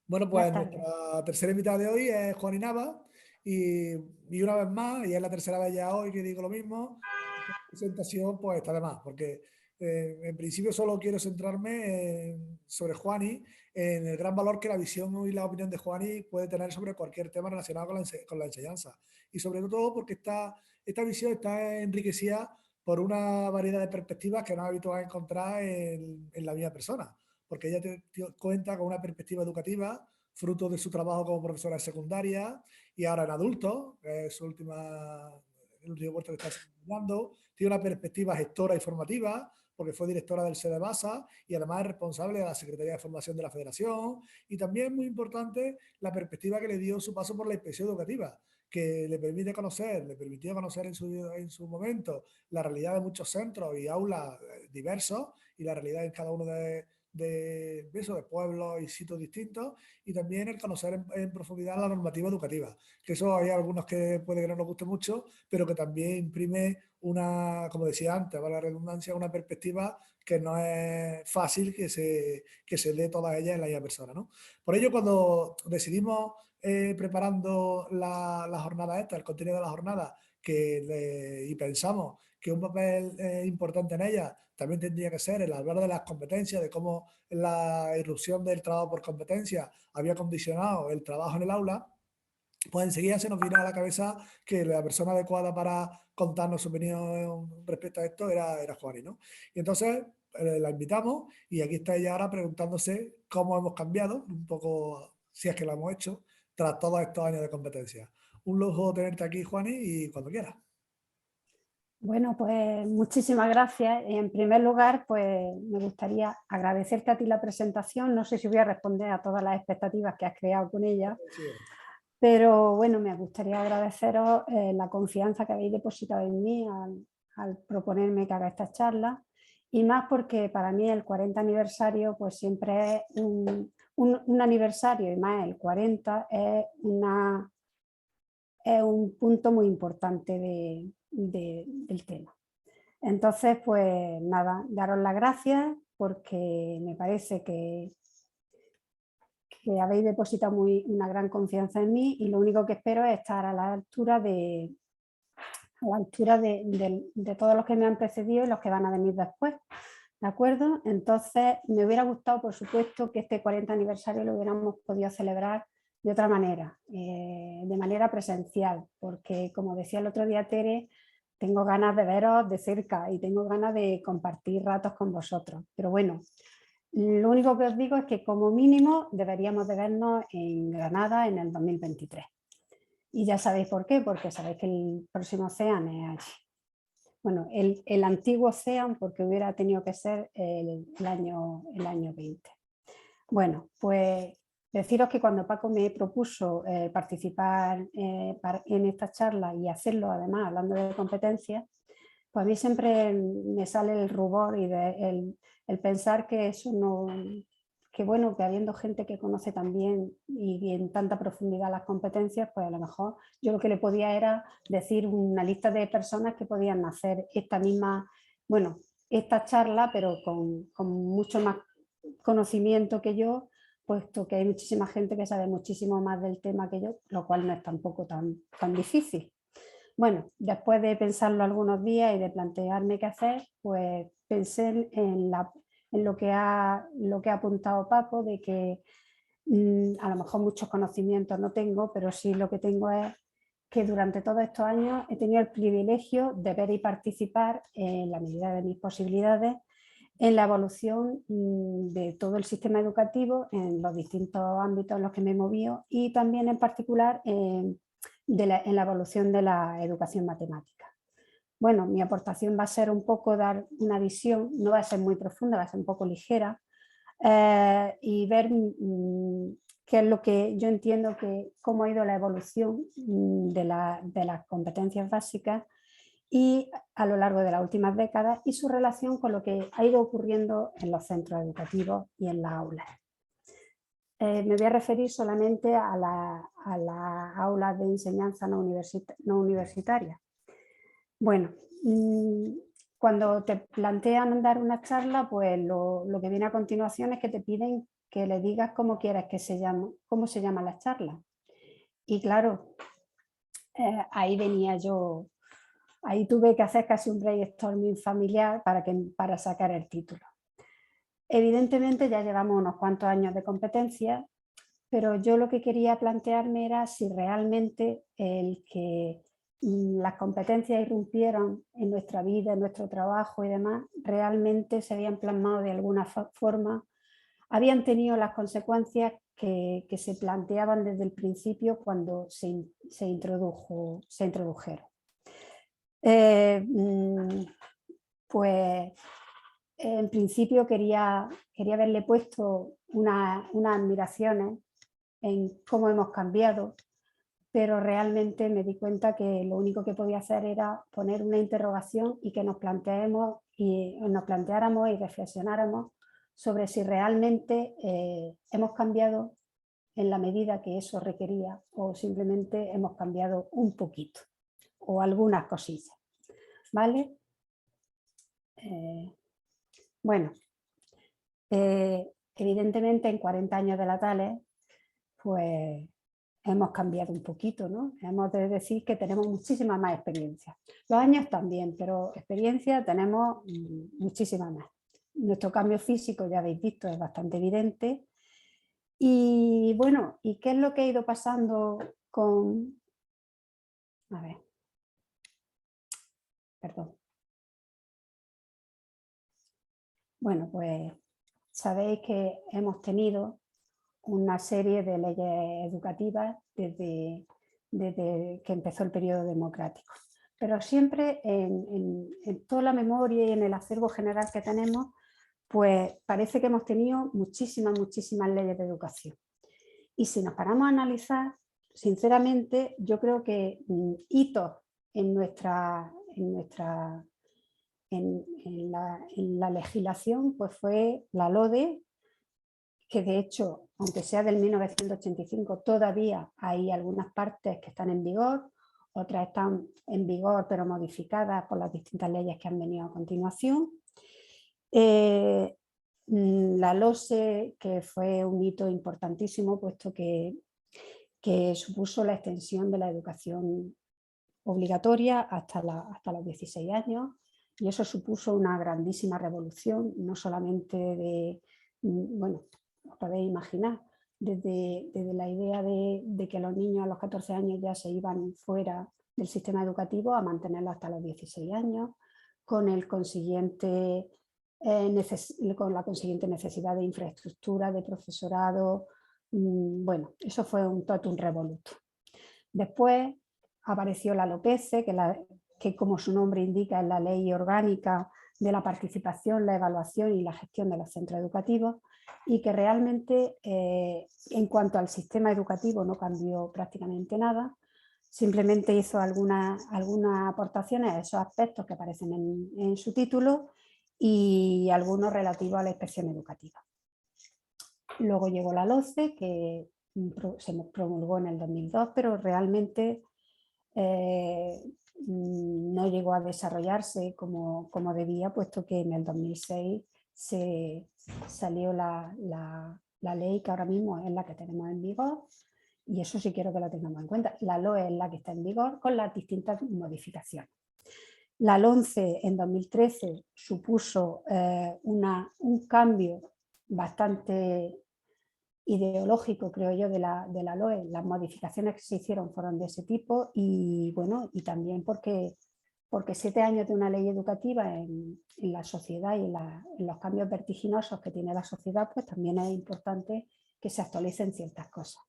Bueno, Buenas pues tardes. nuestra tercera invitada de hoy es Juan Nava y una vez más, y es la tercera vez ya hoy que digo lo mismo, esta presentación pues está de más, porque en principio solo quiero centrarme sobre Juani, en el gran valor que la visión y la opinión de Juani puede tener sobre cualquier tema relacionado con la enseñanza. Y sobre todo porque esta visión está enriquecida por una variedad de perspectivas que no es habitual encontrar en la misma persona, porque ella cuenta con una perspectiva educativa, fruto de su trabajo como profesora de secundaria y ahora en adultos, su el último puesto que está estudiando, tiene una perspectiva gestora y formativa, porque fue directora del SEDEBASA y además es responsable de la Secretaría de Formación de la Federación, y también muy importante la perspectiva que le dio su paso por la inspección educativa, que le permitió conocer en su momento la realidad de muchos centros y aulas diversos y la realidad en cada uno de pueblos y sitios distintos, y también el conocer en profundidad la normativa educativa, que eso hay algunos que puede que no nos guste mucho, pero que también imprime una, como decía antes, vale la redundancia, una perspectiva que no es fácil que se dé todas ellas en la misma persona, ¿no? Por ello, cuando decidimos preparando la jornada esta, el contenido de la jornada, y pensamos que un papel importante en ella también tendría que ser el hablar de las competencias, de cómo la irrupción del trabajo por competencia había condicionado el trabajo en el aula, pues enseguida se nos vino a la cabeza que la persona adecuada para contarnos su opinión respecto a esto era Juani, ¿no? Y entonces la invitamos y aquí está ella ahora preguntándose cómo hemos cambiado, un poco, si es que lo hemos hecho, tras todos estos años de competencia. Un lujo tenerte aquí, Juani, y cuando quieras. Bueno, pues muchísimas gracias. En primer lugar, pues me gustaría agradecerte a ti la presentación. No sé si voy a responder a todas las expectativas que has creado con ella, Sí. pero bueno, me gustaría agradeceros la confianza que habéis depositado en mí al proponerme que haga esta charla, y más porque para mí el 40 aniversario pues siempre es un aniversario, y más el 40 es un punto muy importante del tema. Entonces, pues nada, daros las gracias porque me parece que habéis depositado una gran confianza en mí, y lo único que espero es estar a la altura de todos los que me han precedido y los que van a venir después. ¿De acuerdo? Entonces, me hubiera gustado, por supuesto, que este 40 aniversario lo hubiéramos podido celebrar de otra manera, de manera presencial, porque como decía el otro día Tere, tengo ganas de veros de cerca y tengo ganas de compartir ratos con vosotros. Pero bueno, lo único que os digo es que como mínimo deberíamos de vernos en Granada en el 2023. Y ya sabéis por qué, porque sabéis que el próximo CEAN es allí. Bueno, el antiguo CEAN, porque hubiera tenido que ser el año 20. Bueno, pues deciros que cuando Paco me propuso participar en esta charla y hacerlo además hablando de competencias, pues a mí siempre me sale el rubor y el pensar que eso no, que bueno, que habiendo gente que conoce también y en tanta profundidad las competencias, pues a lo mejor yo lo que le podía era decir una lista de personas que podían hacer esta misma, bueno, esta charla, pero con mucho más conocimiento que yo, puesto que hay muchísima gente que sabe muchísimo más del tema que yo, lo cual no es tampoco tan difícil. Bueno, después de pensarlo algunos días y de plantearme qué hacer, pues pensé en lo que ha apuntado Paco, de que a lo mejor muchos conocimientos no tengo, pero sí lo que tengo es que durante todos estos años he tenido el privilegio de ver y participar, en la medida de mis posibilidades, en la evolución de todo el sistema educativo en los distintos ámbitos en los que me he movido, y también en particular en la evolución de la educación matemática. Bueno, mi aportación va a ser un poco dar una visión, no va a ser muy profunda, va a ser un poco ligera, y ver qué es lo que yo entiendo que cómo ha ido la evolución de las competencias básicas y a lo largo de las últimas décadas, y su relación con lo que ha ido ocurriendo en los centros educativos y en las aulas. Me voy a referir solamente a las aulas de enseñanza no universitaria. Bueno, cuando te plantean dar una charla, pues lo que viene a continuación es que te piden que le digas cómo quieres que se llame, cómo se llama la charla. Y claro, ahí venía yo, ahí tuve que hacer casi un brainstorming familiar para sacar el título. Evidentemente ya llevamos unos cuantos años de competencia, pero yo lo que quería plantearme era si realmente el que las competencias irrumpieran en nuestra vida, en nuestro trabajo y demás, realmente se habían plasmado de alguna forma, habían tenido las consecuencias que se planteaban desde el principio cuando se introdujeron. Pues en principio quería haberle puesto unas admiraciones en cómo hemos cambiado, pero realmente me di cuenta que lo único que podía hacer era poner una interrogación y que nos planteáramos y reflexionáramos sobre si realmente hemos cambiado en la medida que eso requería o simplemente hemos cambiado un poquito o algunas cosillas, ¿vale? Bueno, evidentemente en 40 años de la Thales, pues hemos cambiado un poquito, ¿no? Hemos de decir que tenemos muchísima más experiencia. Los años también, pero experiencia tenemos muchísima más. Nuestro cambio físico, ya habéis visto, es bastante evidente. Y bueno, ¿y qué es lo que ha ido pasando con... A ver, perdón. Bueno, pues sabéis que hemos tenido una serie de leyes educativas desde que empezó el periodo democrático. Pero siempre en toda la memoria y en el acervo general que tenemos, pues parece que hemos tenido muchísimas leyes de educación. Y si nos paramos a analizar, sinceramente, yo creo que hitos en la legislación pues fue la LODE, que de hecho, aunque sea del 1985, todavía hay algunas partes que están en vigor, otras están en vigor pero modificadas por las distintas leyes que han venido a continuación. La LOSE, que fue un hito importantísimo, puesto que supuso la extensión de la educación obligatoria hasta los 16 años, y eso supuso una grandísima revolución, no solamente de, bueno, os podéis imaginar, desde la idea de que los niños a los 14 años ya se iban fuera del sistema educativo a mantenerlos hasta los 16 años, con la consiguiente necesidad de infraestructura, de profesorado. Bueno, eso fue un totum revolutum. Después apareció la LOPECE, que como su nombre indica es la Ley Orgánica de la Participación, la Evaluación y la Gestión de los Centros Educativos, y que realmente en cuanto al sistema educativo no cambió prácticamente nada, simplemente hizo algunas aportaciones a esos aspectos que aparecen en su título y algunos relativos a la inspección educativa. Luego llegó la LOCE, que se promulgó en el 2002, pero realmente no llegó a desarrollarse como debía, puesto que en el 2006 salió la ley que ahora mismo es la que tenemos en vigor, y eso sí quiero que lo tengamos en cuenta. La LOE es la que está en vigor con las distintas modificaciones. La LONCE en 2013 supuso un cambio bastante ideológico, creo yo, de la LOE. Las modificaciones que se hicieron fueron de ese tipo, y bueno, y también porque 7 años de una ley educativa en la sociedad y en los cambios vertiginosos que tiene la sociedad, pues también es importante que se actualicen ciertas cosas.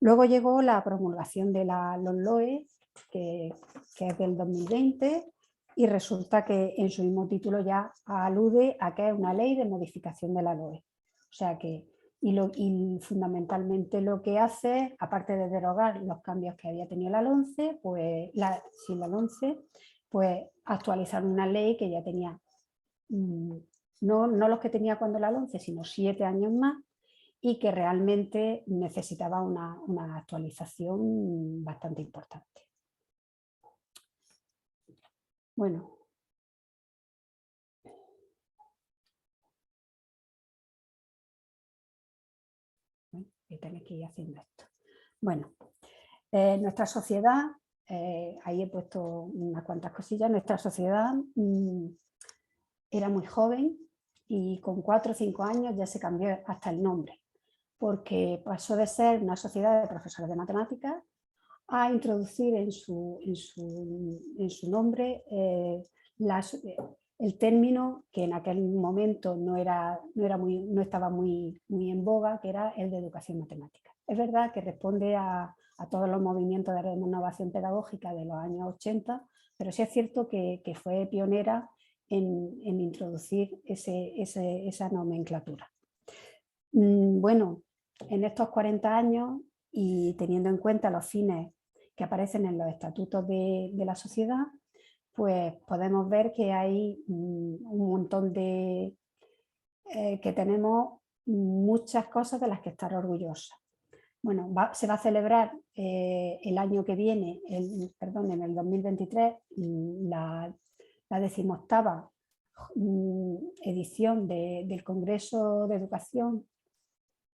Luego llegó la promulgación de la LOE, que es del 2020, y resulta que en su mismo título ya alude a que es una ley de modificación de la LOE. O sea que, y fundamentalmente lo que hace, aparte de derogar los cambios que había tenido la LONCE, pues actualizar una ley que ya tenía, no los que tenía cuando la LONCE, sino 7 años más, y que realmente necesitaba una actualización bastante importante. Bueno, que tenéis que ir haciendo esto. Bueno, nuestra sociedad, ahí he puesto unas cuantas cosillas, nuestra sociedad era muy joven y con 4 o 5 años ya se cambió hasta el nombre, porque pasó de ser una sociedad de profesores de matemáticas a introducir en su nombre el término que en aquel momento no estaba muy en boga, que era el de educación matemática. Es verdad que responde a todos los movimientos de renovación pedagógica de los años 80, pero sí es cierto que fue pionera en introducir esa nomenclatura. Bueno, en estos 40 años y teniendo en cuenta los fines que aparecen en los estatutos de la sociedad, pues podemos ver que hay un montón de... que tenemos muchas cosas de las que estar orgullosos. Bueno, se va a celebrar el año que viene, en el 2023, la 18ª edición del Congreso de Educación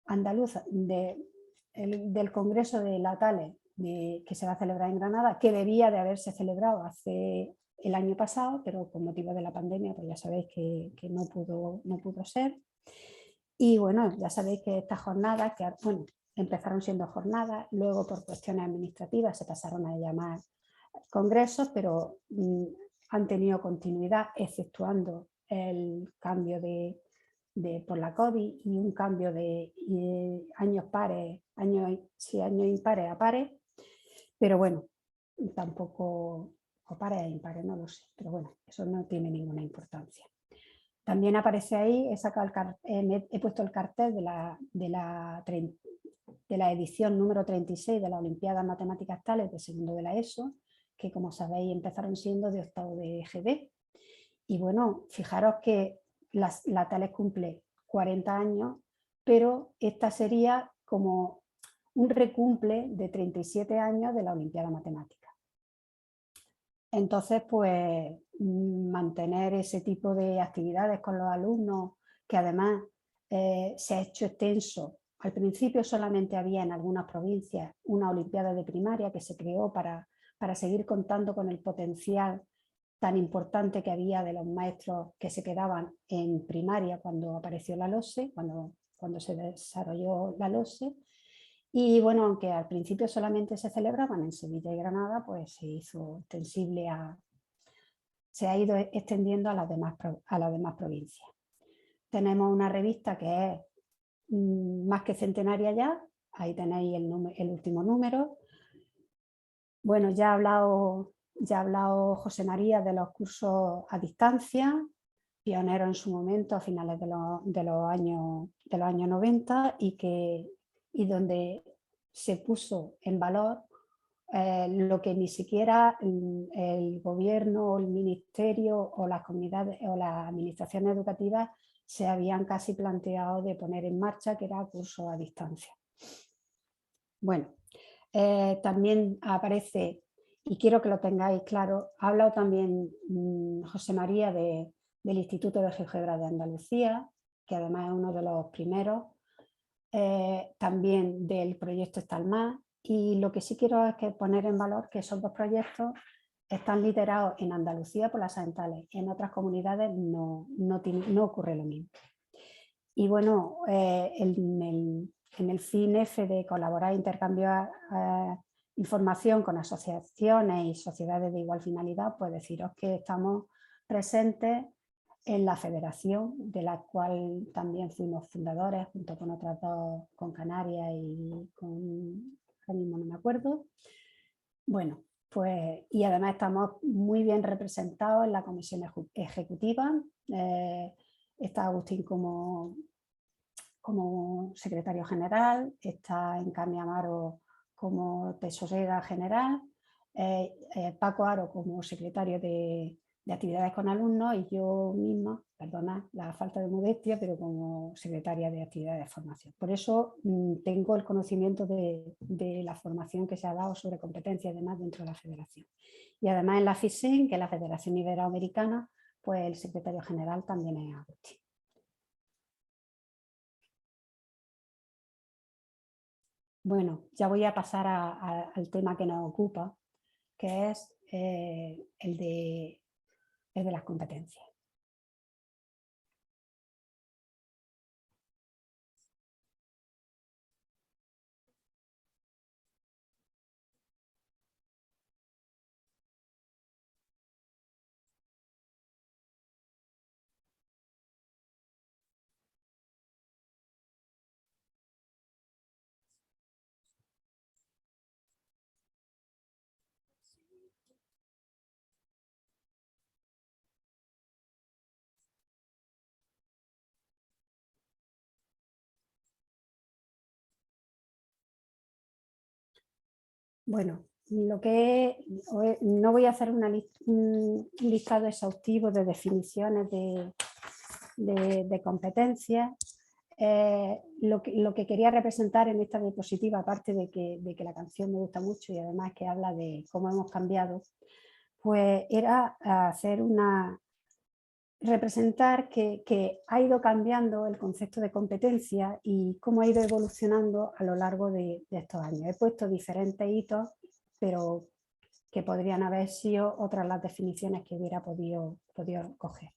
Andaluza, del Congreso de la TALE, que se va a celebrar en Granada, que debía de haberse celebrado hace el año pasado, pero por motivo de la pandemia, pues ya sabéis que no pudo ser. Y bueno, ya sabéis que estas jornadas, que bueno, empezaron siendo jornadas, luego por cuestiones administrativas se pasaron a llamar congresos, pero han tenido continuidad, exceptuando el cambio por la COVID y un cambio de años impares a pares, pero bueno, tampoco, o pares a impares, no lo sé, pero bueno, eso no tiene ninguna importancia. También aparece ahí, he puesto el cartel de la edición número 36 de la Olimpiada Matemáticas Tales de segundo de la ESO, que como sabéis empezaron siendo de octavo de EGB. Y bueno, fijaros que la Tales cumple 40 años, pero esta sería como un recumple de 37 años de la Olimpiada Matemática. Entonces, pues mantener ese tipo de actividades con los alumnos, que además se ha hecho extenso. Al principio solamente había en algunas provincias una Olimpiada de primaria que se creó para seguir contando con el potencial tan importante que había de los maestros que se quedaban en primaria cuando apareció la LOSE, cuando se desarrolló la LOSE. Y bueno, aunque al principio solamente se celebraban en Sevilla y Granada, pues se hizo extensible se ha ido extendiendo a las demás provincias. Tenemos una revista que es más que centenaria ya, ahí tenéis el último número. Bueno, ya ha hablado José María de los cursos a distancia, pionero en su momento a finales de los años 90 y donde se puso en valor lo que ni siquiera el gobierno o el ministerio o las comunidades o las administraciones educativas se habían casi planteado de poner en marcha, que era cursos a distancia. Bueno, también aparece, y quiero que lo tengáis claro, ha hablado también José María del Instituto de GeoGebra de Andalucía, que además es uno de los primeros, también del proyecto Estalmar, y lo que sí quiero es poner en valor que esos dos proyectos están liderados en Andalucía por las Saentales, en otras comunidades no ocurre lo mismo. Y bueno, en el fin F de colaborar e intercambiar información con asociaciones y sociedades de igual finalidad, pues deciros que estamos presentes en la federación, de la cual también fuimos fundadores, junto con otras dos, con Canarias y con, ahora mismo no me acuerdo. Bueno, pues, y además estamos muy bien representados en la comisión ejecutiva. Está Agustín como secretario general, está Encarni Amaro como tesorera general, Paco Aro como secretario de actividades con alumnos y yo misma, perdona la falta de modestia, pero como secretaria de actividades de formación. Por eso tengo el conocimiento de la formación que se ha dado sobre competencias y demás dentro de la federación. Y además en la FISEN, que es la Federación Iberoamericana, pues el secretario general también es Agustín. Bueno, ya voy a pasar al tema que nos ocupa, que es el de las competencias. Bueno, no voy a hacer un listado exhaustivo de definiciones de competencias. Lo que quería representar en esta diapositiva, aparte de que la canción me gusta mucho y además que habla de cómo hemos cambiado, pues era representar que ha ido cambiando el concepto de competencia y cómo ha ido evolucionando a lo largo de estos años. He puesto diferentes hitos, pero que podrían haber sido otras las definiciones que hubiera podido coger.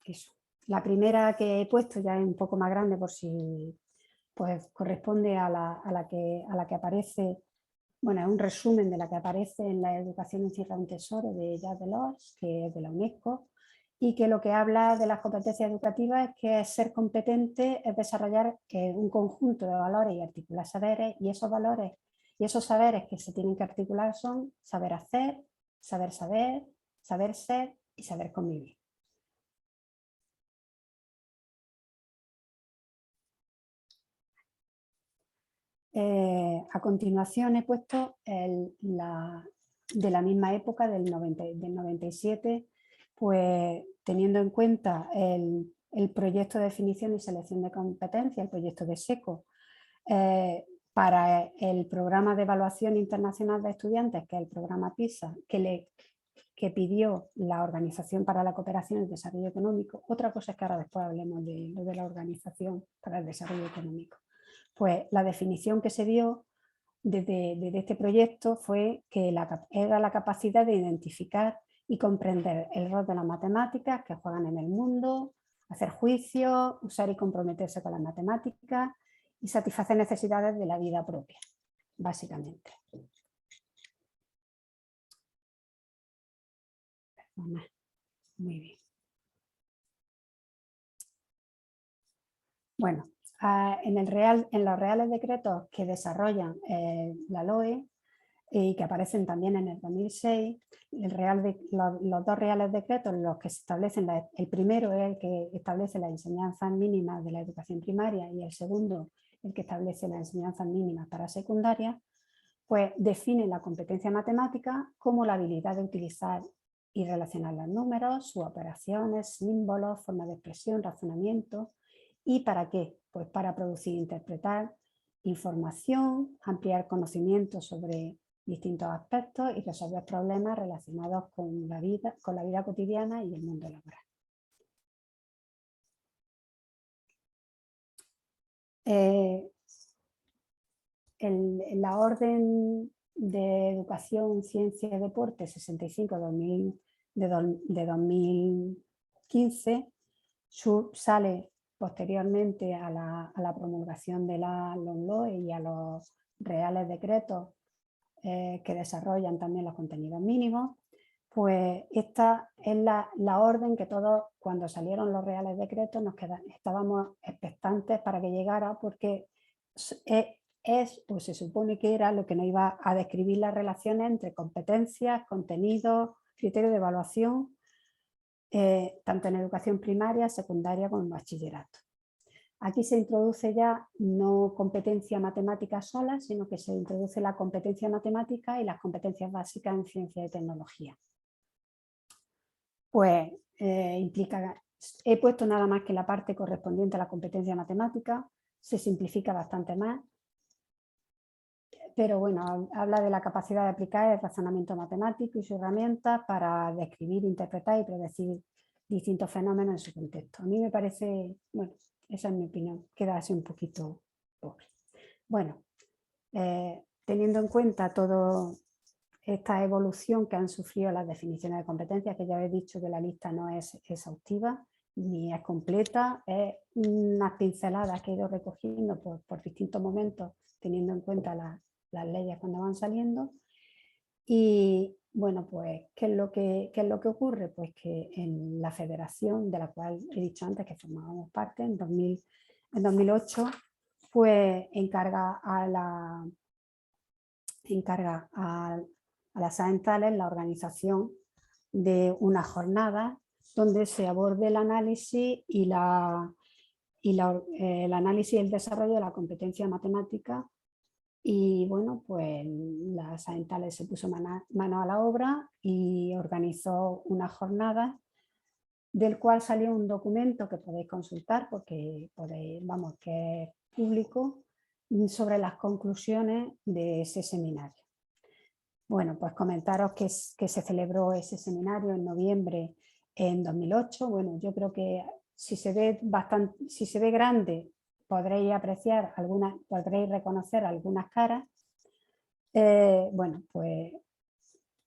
Eso. La primera que he puesto ya es un poco más grande por si pues, corresponde a la que aparece. Bueno, es un resumen de la que aparece en La educación encierra un tesoro de Jacques Delors, que es de la UNESCO, y que lo que habla de las competencias educativas es que ser competente es desarrollar un conjunto de valores y articular saberes, y esos valores y esos saberes que se tienen que articular son saber hacer, saber saber, saber ser y saber convivir. A continuación he puesto de la misma época, del 97, pues teniendo en cuenta el proyecto de definición y selección de competencias, el proyecto de SECO, para el programa de evaluación internacional de estudiantes, que es el programa PISA, que pidió la Organización para la Cooperación y el Desarrollo Económico. Otra cosa es que ahora después hablemos de lo de la Organización para el Desarrollo Económico. Pues la definición que se dio desde este proyecto fue que era la capacidad de identificar y comprender el rol de las matemáticas que juegan en el mundo, hacer juicios, usar y comprometerse con las matemáticas y satisfacer necesidades de la vida propia, básicamente. Muy bien. Bueno, en los reales decretos que desarrollan la LOE y que aparecen también en el 2006, los dos reales decretos, los que se establecen, el primero es el que establece las enseñanzas mínimas de la educación primaria y el segundo el que establece las enseñanzas mínimas para secundaria, pues define la competencia matemática como la habilidad de utilizar y relacionar los números, sus operaciones, símbolos, formas de expresión, razonamiento. ¿Y para qué? Pues para producir e interpretar información, ampliar conocimientos sobre distintos aspectos y resolver problemas relacionados con la vida cotidiana y el mundo laboral. La Orden de Educación, Ciencia y Deporte 65 de 2015 sale posteriormente a la promulgación de la LOMLOE y a los reales decretos que desarrollan también los contenidos mínimos, pues esta es la orden que todos, cuando salieron los reales decretos, estábamos expectantes para que llegara, porque pues se supone que era lo que nos iba a describir las relaciones entre competencias, contenidos, criterios de evaluación, tanto en educación primaria, secundaria como en bachillerato. Aquí se introduce ya no competencia matemática sola, sino que se introduce la competencia matemática y las competencias básicas en ciencia y tecnología. Pues implica, he puesto nada más que la parte correspondiente a la competencia matemática, se simplifica bastante más, pero bueno, habla de la capacidad de aplicar el razonamiento matemático y sus herramientas para describir, interpretar y predecir distintos fenómenos en su contexto. A mí me parece, bueno, Esa es mi opinión, queda así un poquito pobre. Bueno, teniendo en cuenta toda esta evolución que han sufrido las definiciones de competencias, que ya he dicho que la lista no es exhaustiva ni es completa, es unas pinceladas que he ido recogiendo por distintos momentos, teniendo en cuenta las leyes cuando van saliendo. Y bueno, pues, ¿qué es lo que ocurre? Pues que en la federación, de la cual he dicho antes que formábamos parte, en 2008, pues encarga a las Saentales la organización de una jornada donde se aborde el análisis y el análisis y el desarrollo de la competencia matemática. Y bueno, pues la Saentales se puso mano a la obra y organizó una jornada del cual salió un documento que podéis consultar porque vamos, que es público, sobre las conclusiones de ese seminario. Bueno, pues comentaros que se celebró ese seminario en noviembre en 2008. Bueno, yo creo que si se ve grande, podréis apreciar podréis reconocer algunas caras. Bueno, pues,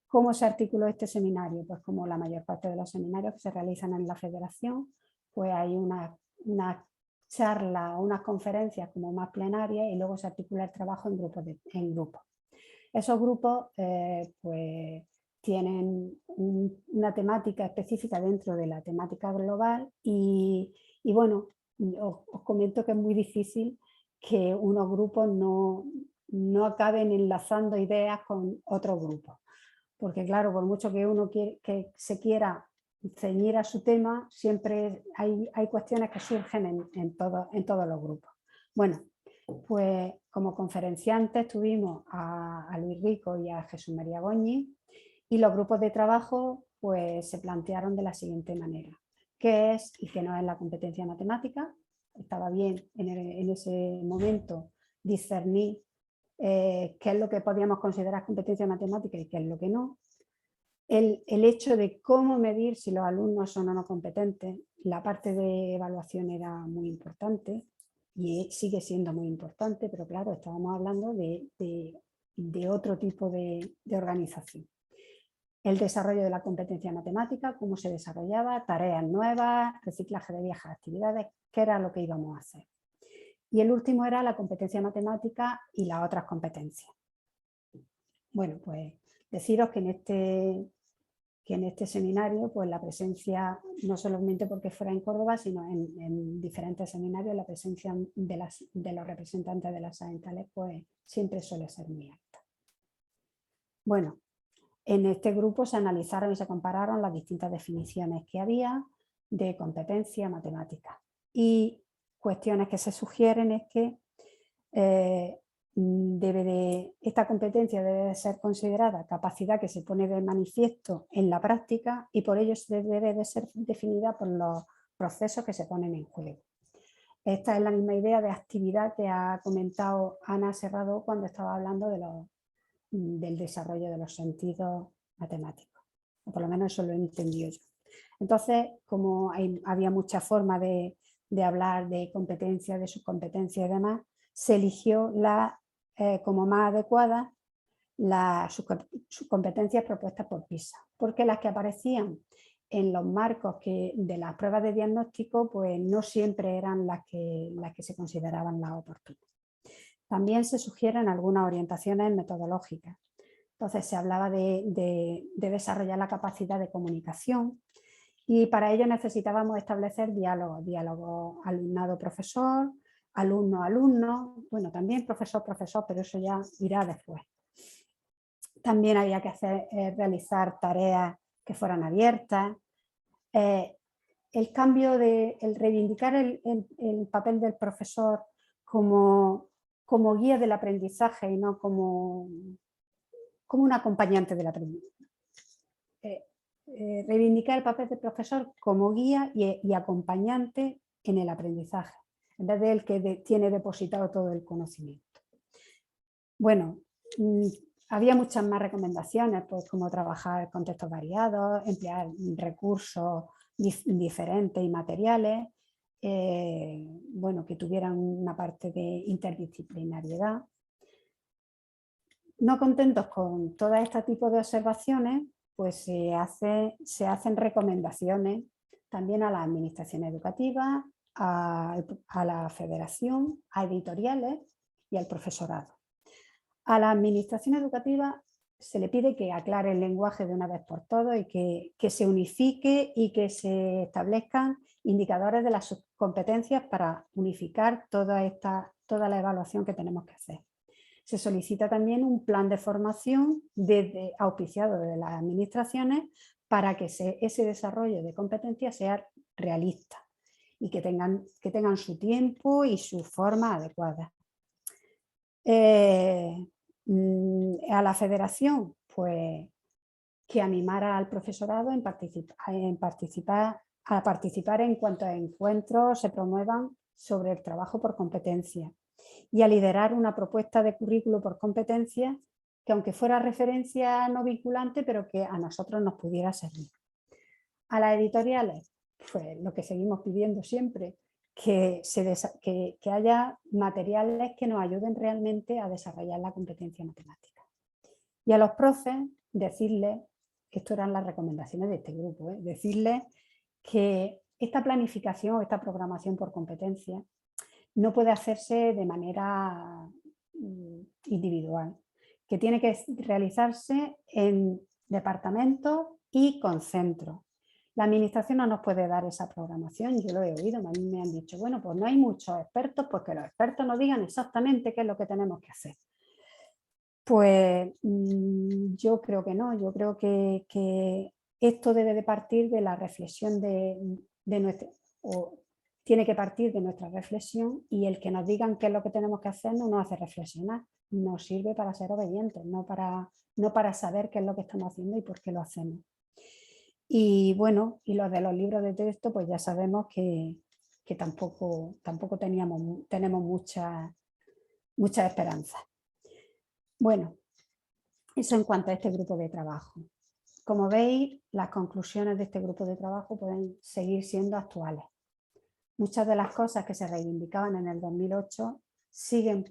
¿cómo se articuló este seminario? Pues como la mayor parte de los seminarios que se realizan en la federación, pues hay una charla o unas conferencias como más plenarias y luego se articula el trabajo en grupos. Esos grupos pues tienen una temática específica dentro de la temática global y bueno, os comento que es muy difícil que unos grupos no acaben enlazando ideas con otros grupos. Porque claro, por mucho que uno que se quiera ceñir a su tema, siempre hay cuestiones que surgen en todos los grupos. Bueno, pues como conferenciantes tuvimos a Luis Rico y a Jesús María Goñi y los grupos de trabajo pues se plantearon de la siguiente manera: ¿qué es y qué no es la competencia matemática? Estaba bien en ese momento discernir qué es lo que podíamos considerar competencia matemática y qué es lo que no. El hecho de cómo medir si los alumnos son o no competentes, la parte de evaluación era muy importante y sigue siendo muy importante, pero claro, estábamos hablando de otro tipo de organización. El desarrollo de la competencia matemática, cómo se desarrollaba, tareas nuevas, reciclaje de viejas actividades, qué era lo que íbamos a hacer. Y el último era la competencia matemática y las otras competencias. Bueno, pues deciros que en este seminario, pues la presencia, no solamente porque fuera en Córdoba, sino en diferentes seminarios, la presencia de los representantes de las Saentales, pues siempre suele ser muy alta. Bueno, en este grupo se analizaron y se compararon las distintas definiciones que había de competencia matemática. Y cuestiones que se sugieren es que esta competencia debe ser considerada capacidad que se pone de manifiesto en la práctica y por ello debe de ser definida por los procesos que se ponen en juego. Esta es la misma idea de actividad que ha comentado Ana Serrado cuando estaba hablando del desarrollo de los sentidos matemáticos, o por lo menos eso lo he entendido yo. Entonces, como había muchas formas de hablar de competencia, de subcompetencia y demás, se eligió como más adecuada las subcompetencias propuestas por PISA, porque las que aparecían en los marcos de las pruebas de diagnóstico pues no siempre eran las que se consideraban las oportunas. También se sugieren algunas orientaciones metodológicas. Entonces se hablaba de desarrollar la capacidad de comunicación y para ello necesitábamos establecer diálogo alumnado-profesor, alumno-alumno, bueno, también profesor-profesor, pero eso ya irá después. También había que realizar tareas que fueran abiertas. El reivindicar el papel del profesor como guía del aprendizaje y no como un acompañante del aprendizaje. Reivindicar el papel del profesor como guía y acompañante en el aprendizaje, en vez de el que tiene depositado todo el conocimiento. Bueno, había muchas más recomendaciones, pues como trabajar contextos variados, emplear recursos diferentes y materiales, bueno, que tuvieran una parte de interdisciplinariedad. No contentos con todo este tipo de observaciones, pues se hacen recomendaciones también a las administraciones educativas, a la federación, a editoriales y al profesorado. A la administración educativa se le pide que aclare el lenguaje de una vez por todas y que se unifique y que se establezcan indicadores de las competencias para unificar toda la evaluación que tenemos que hacer. Se solicita también un plan de formación auspiciado de las administraciones para que ese desarrollo de competencias sea realista y que tengan su tiempo y su forma adecuada. A la federación, pues que animara al profesorado a participar en cuantos encuentros se promuevan sobre el trabajo por competencia y a liderar una propuesta de currículo por competencias que, aunque fuera referencia no vinculante, pero que a nosotros nos pudiera servir. A las editoriales, pues lo que seguimos pidiendo siempre, que haya materiales que nos ayuden realmente a desarrollar la competencia matemática. Y a los profes, decirles, esto eran las recomendaciones de este grupo, decirles que esta planificación, esta programación por competencia, no puede hacerse de manera individual, que tiene que realizarse en departamentos y con centros. La administración no nos puede dar esa programación, yo lo he oído, a mí me han dicho, bueno, pues no hay muchos expertos, pues que los expertos nos digan exactamente qué es lo que tenemos que hacer. Pues yo creo que no, yo creo que esto debe de partir de la reflexión tiene que partir de nuestra reflexión, y el que nos digan qué es lo que tenemos que hacer no nos hace reflexionar, nos sirve para ser obedientes, no para saber qué es lo que estamos haciendo y por qué lo hacemos. Y bueno, y los de los libros de texto, pues ya sabemos que tampoco tenemos mucha esperanza. Bueno, eso en cuanto a este grupo de trabajo. Como veis, las conclusiones de este grupo de trabajo pueden seguir siendo actuales. Muchas de las cosas que se reivindicaban en el 2008 seguimos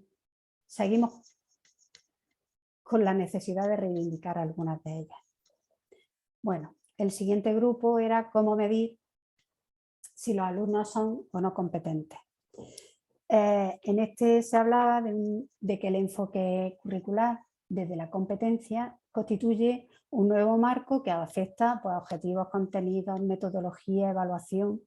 con la necesidad de reivindicar algunas de ellas. Bueno, el siguiente grupo era cómo medir si los alumnos son o no competentes. En este se hablaba de que el enfoque curricular desde la competencia constituye un nuevo marco que afecta, pues, objetivos, contenidos, metodología, evaluación.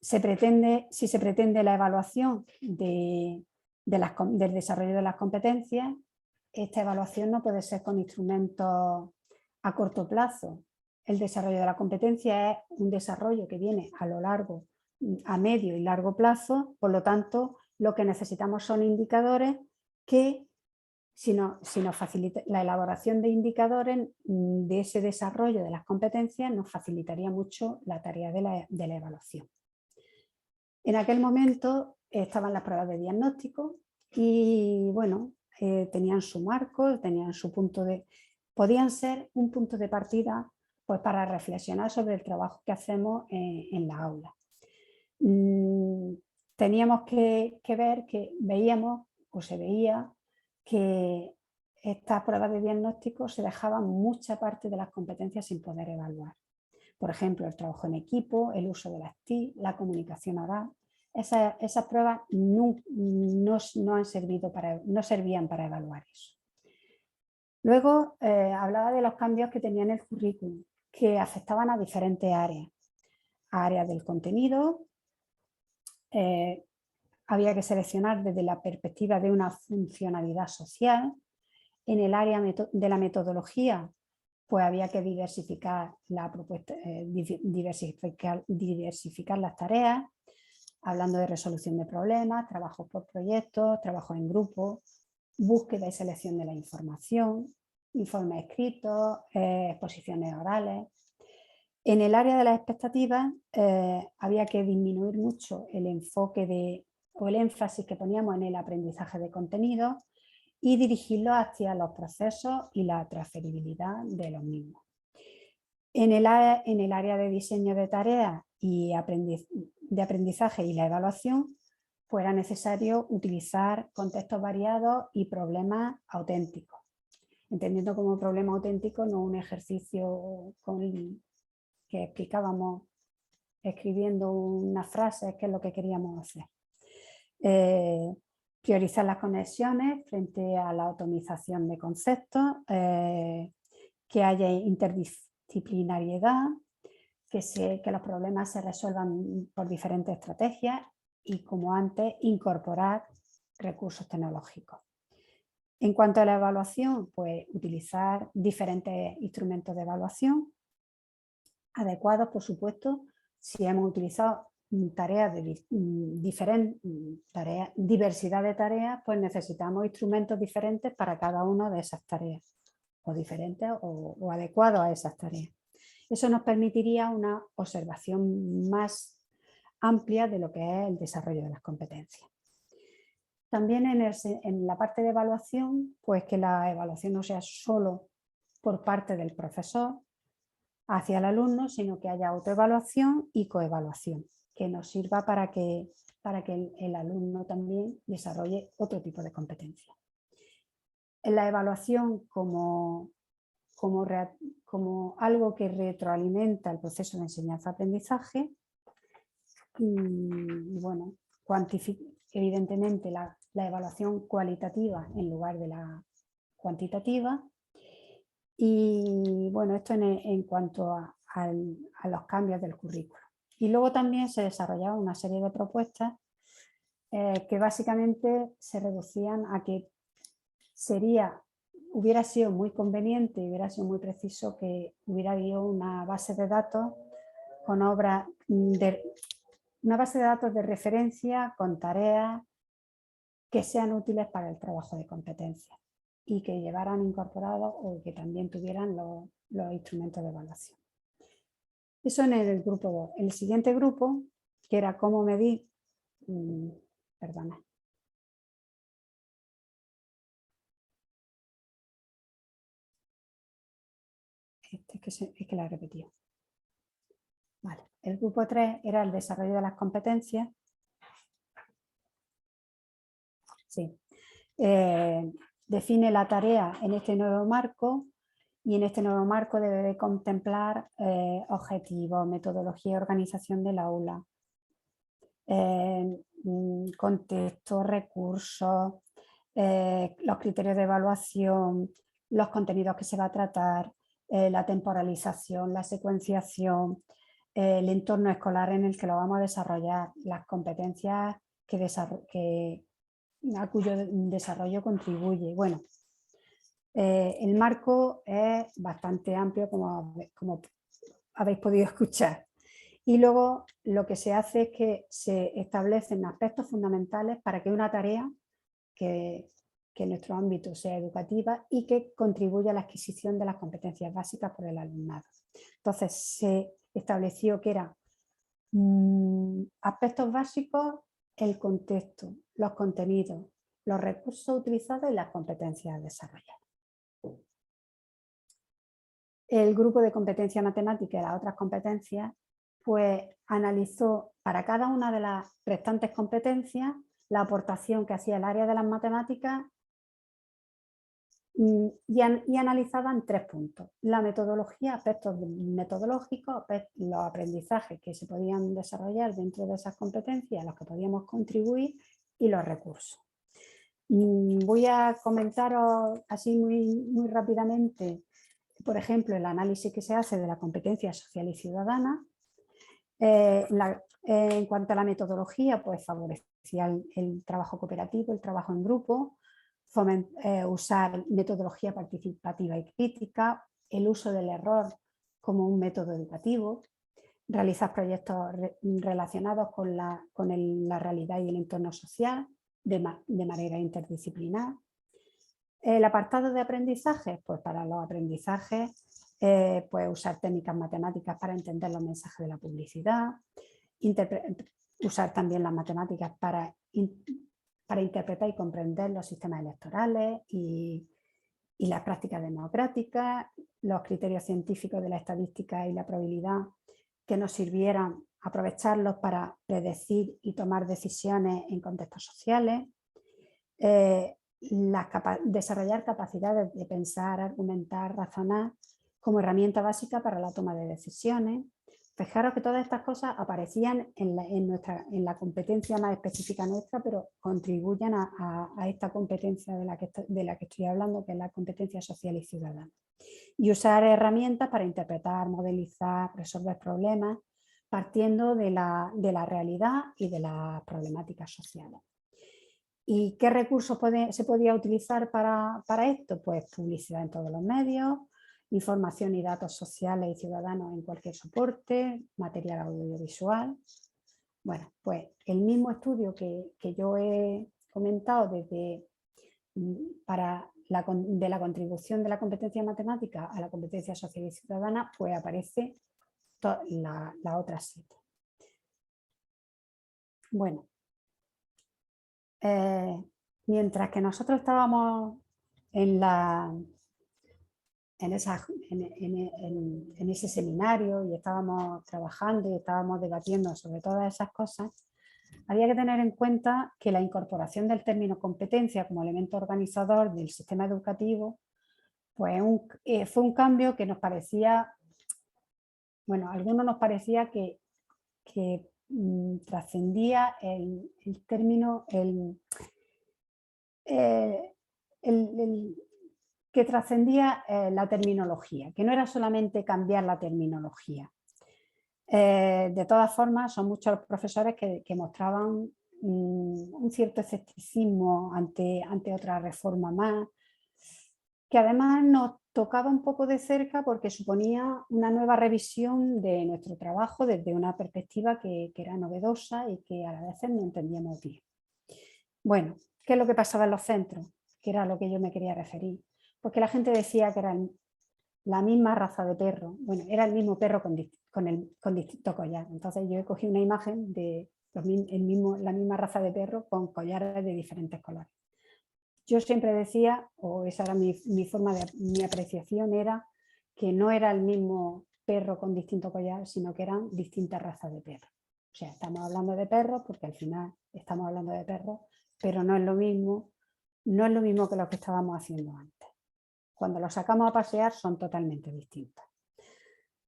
Si se pretende la evaluación del desarrollo de las competencias, esta evaluación no puede ser con instrumentos a corto plazo. El desarrollo de la competencia es un desarrollo que viene a medio y largo plazo, por lo tanto, lo que necesitamos son indicadores que, si nos facilita la elaboración de indicadores de ese desarrollo de las competencias, nos facilitaría mucho la tarea de la evaluación. En aquel momento estaban las pruebas de diagnóstico y, bueno, tenían su marco, podían ser un punto de partida, pues, para reflexionar sobre el trabajo que hacemos en la aula. Teníamos que ver se veía que estas pruebas de diagnóstico se dejaban mucha parte de las competencias sin poder evaluar. Por ejemplo, el trabajo en equipo, el uso de las TIC, la comunicación oral. Esas pruebas no servían para evaluar eso. Luego hablaba de los cambios que tenía en el currículum, que afectaban a diferentes áreas. A áreas del contenido, había que seleccionar desde la perspectiva de una funcionalidad social. En el área de la metodología, pues había que diversificar la propuesta, diversificar las tareas, hablando de resolución de problemas, trabajos por proyectos, trabajo en grupo, búsqueda y selección de la información, informes escritos, exposiciones orales. En el área de las expectativas había que disminuir mucho el enfoque o el énfasis que poníamos en el aprendizaje de contenidos y dirigirlo hacia los procesos y la transferibilidad de los mismos. En el área de diseño de tareas y de aprendizaje y la evaluación, pues era necesario utilizar contextos variados y problemas auténticos, entendiendo como problema auténtico no un ejercicio que explicábamos escribiendo unas frases, que es lo que queríamos hacer. Priorizar las conexiones frente a la atomización de conceptos, que haya interdisciplinariedad, que los problemas se resuelvan por diferentes estrategias y, como antes, incorporar recursos tecnológicos. En cuanto a la evaluación, pues utilizar diferentes instrumentos de evaluación adecuados, por supuesto. Si hemos utilizado tareas de diversidad de tareas, pues necesitamos instrumentos diferentes para cada una de esas tareas, o diferentes o adecuados a esas tareas. Eso nos permitiría una observación más amplia de lo que es el desarrollo de las competencias. También en la parte de evaluación, pues que la evaluación no sea solo por parte del profesor hacia el alumno, sino que haya autoevaluación y coevaluación, que nos sirva para que el alumno también desarrolle otro tipo de competencias. En la evaluación como algo que retroalimenta el proceso de enseñanza-aprendizaje, y bueno, evidentemente la evaluación cualitativa en lugar de la cuantitativa. Y bueno, esto en cuanto a los cambios del currículo. Y luego también se desarrollaba una serie de propuestas que básicamente se reducían a que hubiera sido muy conveniente y hubiera sido muy preciso que hubiera habido una base de datos con una base de datos de referencia con tareas que sean útiles para el trabajo de competencias y que llevaran incorporados o que también tuvieran los instrumentos de evaluación. Eso en el grupo 2. El siguiente grupo, que era cómo medir, perdona. Es que la he repetido. Vale. El grupo 3 era el desarrollo de las competencias. Sí. Define la tarea en este nuevo marco y en este nuevo marco debe de contemplar objetivos, metodología y organización del aula, contexto, recursos, los criterios de evaluación, los contenidos que se va a tratar, la temporalización, la secuenciación, el entorno escolar en el que lo vamos a desarrollar, las competencias a cuyo desarrollo contribuye. Bueno, el marco es bastante amplio, como habéis podido escuchar. Y luego lo que se hace es que se establecen aspectos fundamentales para que una tarea que en nuestro ámbito sea educativa y que contribuya a la adquisición de las competencias básicas por el alumnado. Entonces se estableció que eran aspectos básicos, el contexto, los contenidos, los recursos utilizados y las competencias desarrolladas. El grupo de competencia matemática y las otras competencias pues analizó para cada una de las restantes competencias la aportación que hacía el área de las matemáticas y analizaban 3 puntos. La metodología, aspectos metodológicos, los aprendizajes que se podían desarrollar dentro de esas competencias a los que podíamos contribuir y los recursos. Voy a comentaros así muy rápidamente, por ejemplo, el análisis que se hace de la competencia social y ciudadana. En cuanto a la metodología, pues favorecía el trabajo cooperativo, el trabajo en grupo, usar metodología participativa y crítica, el uso del error como un método educativo, realizar proyectos relacionados con la realidad y el entorno social de manera interdisciplinar. El apartado de aprendizaje, pues para los aprendizajes, pues usar técnicas matemáticas para entender los mensajes de la publicidad, usar también las matemáticas para interpretar y comprender los sistemas electorales y y las prácticas democráticas, los criterios científicos de la estadística y la probabilidad que nos sirvieran aprovecharlos para predecir y tomar decisiones en contextos sociales, desarrollar capacidades de pensar, argumentar, razonar como herramienta básica para la toma de decisiones. Fijaros que todas estas cosas aparecían en la competencia más específica nuestra, pero contribuyen a esta competencia de la que estoy hablando, que es la competencia social y ciudadana. Y usar herramientas para interpretar, modelizar, resolver problemas, partiendo de la realidad y de las problemáticas sociales. ¿Y qué recursos se podía utilizar para esto? Pues publicidad en todos los medios, información y datos sociales y ciudadanos en cualquier soporte, material audiovisual. Bueno, pues el mismo estudio que yo he comentado de la contribución de la competencia matemática a la competencia social y ciudadana, pues aparece la otra 7. Bueno, mientras que nosotros estábamos en ese seminario y estábamos trabajando y estábamos debatiendo sobre todas esas cosas, había que tener en cuenta que la incorporación del término competencia como elemento organizador del sistema educativo pues fue un cambio que nos parecía, bueno, a algunos nos parecía que trascendía el término, que trascendía la terminología, que no era solamente cambiar la terminología. De todas formas, son muchos los profesores que mostraban un cierto escepticismo ante otra reforma más, que además nos tocaba un poco de cerca porque suponía una nueva revisión de nuestro trabajo desde una perspectiva que era novedosa y que a la vez no entendíamos bien. Bueno, ¿qué es lo que pasaba en los centros? Que era a lo que yo me quería referir. Porque la gente decía que eran la misma raza de perro. Bueno, era el mismo perro con distinto collar. Entonces yo he cogido una imagen de la misma raza de perro con collares de diferentes colores. Yo siempre decía, o esa era mi apreciación, era que no era el mismo perro con distinto collar, sino que eran distintas razas de perros. O sea, estamos hablando de perros porque al final estamos hablando de perros, pero no es lo mismo que lo que estábamos haciendo antes. Cuando los sacamos a pasear son totalmente distintos.